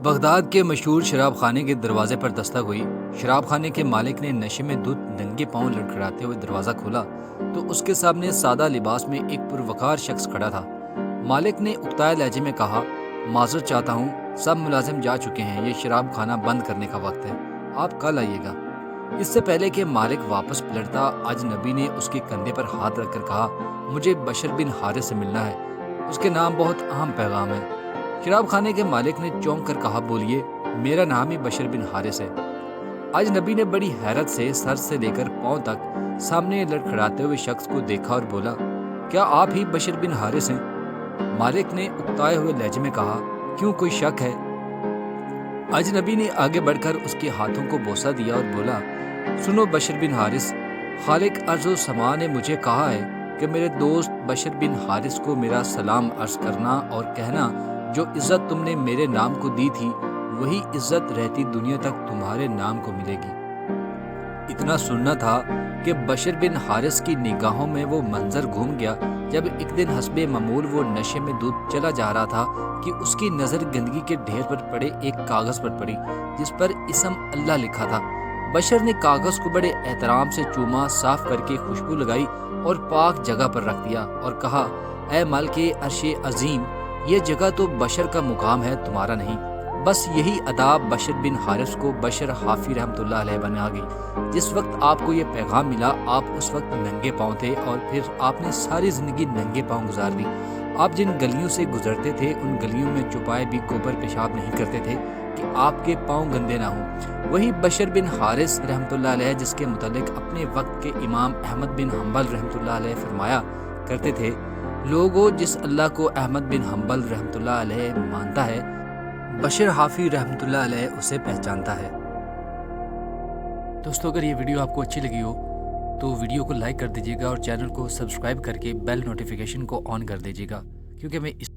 Baghdad کے مشہور شراب خانے کے دروازے پر دستک ہوئی۔ شراب خانے کے مالک نے نشے میں دھت ننگے پاؤں لڑکھڑاتے ہوئے دروازہ کھولا تو اس کے سامنے سادہ لباس میں ایک پروقار شخص کھڑا تھا۔ مالک نے اکتائے لہجے میں کہا، معذرت چاہتا ہوں، سب ملازم جا چکے ہیں، یہ شراب خانہ بند کرنے کا وقت ہے، آپ کل آئیے گا۔ اس سے پہلے کہ مالک واپس پلٹتا، اجنبی نے اس کے کندھے پر ہاتھ رکھ کر کہا، مجھے بشر بن حارث سے ملنا ہے، اس کے نام بہت اہم پیغام ہے۔ شراب خانے کے مالک نے چونک کر کہا، بولیے، میرا نام ہی بشر بن حارث ہے۔ اجنبی نے بڑی حیرت سے سر سے لے کر پاؤں تک سامنے لڑکھڑاتے ہوئے شخص کو دیکھا اور بولا، کیا آپ ہی بشر بن حارث ہیں؟ مالک نے اکتائے ہوئے لہجے میں کہا، کیوں کوئی شک ہے؟ اجنبی نے آگے بڑھ کر اس کے ہاتھوں کو بوسہ دیا اور بولا، سنو بشر بن حارث، خالق ارض و سما نے مجھے کہا ہے کہ میرے دوست بشر بن حارث کو میرا سلام عرض کرنا اور کہنا، جو عزت تم نے میرے نام کو دی تھی وہی عزت رہتی دنیا تک تمہارے نام کو ملے گی۔ اتنا سننا تھا کہ بشر بن حارث کی نگاہوں میں وہ منظر گھوم گیا جب ایک دن حسب معمول وہ نشے میں دودھ چلا جا رہا تھا کہ اس کی نظر گندگی کے ڈھیر پر پڑے ایک کاغذ پر پڑی جس پر اسم اللہ لکھا تھا۔ بشر نے کاغذ کو بڑے احترام سے چوما، صاف کر کے خوشبو لگائی اور پاک جگہ پر رکھ دیا اور کہا، اے مالک عرش عظیم، یہ جگہ تو بشر کا مقام ہے، تمہارا نہیں۔ بس یہی ادا بشر بن حارث کو بشر حافی رحمۃ اللہ علیہ بنا گئی۔ جس وقت آپ کو یہ پیغام ملا، آپ اس وقت ننگے پاؤں تھے اور پھر آپ نے ساری زندگی ننگے پاؤں گزار دی۔ آپ جن گلیوں سے گزرتے تھے ان گلیوں میں چھپائے بھی گوبر پیشاب نہیں کرتے تھے کہ آپ کے پاؤں گندے نہ ہوں۔ وہی بشر بن حارث رحمۃ اللہ علیہ جس کے متعلق اپنے وقت کے امام احمد بن حنبل رحمۃ اللہ علیہ فرمایا کرتے تھے، لوگوں جس اللہ کو احمد بن حنبل رحمۃ اللہ علیہ مانتا ہے، بشر حافی رحمۃ اللہ علیہ اسے پہچانتا ہے۔ دوستو، اگر یہ ویڈیو آپ کو اچھی لگی ہو تو ویڈیو کو لائک کر دیجیے گا اور چینل کو سبسکرائب کر کے بیل نوٹیفیکیشن کو آن کر دیجیے گا، کیونکہ میں اس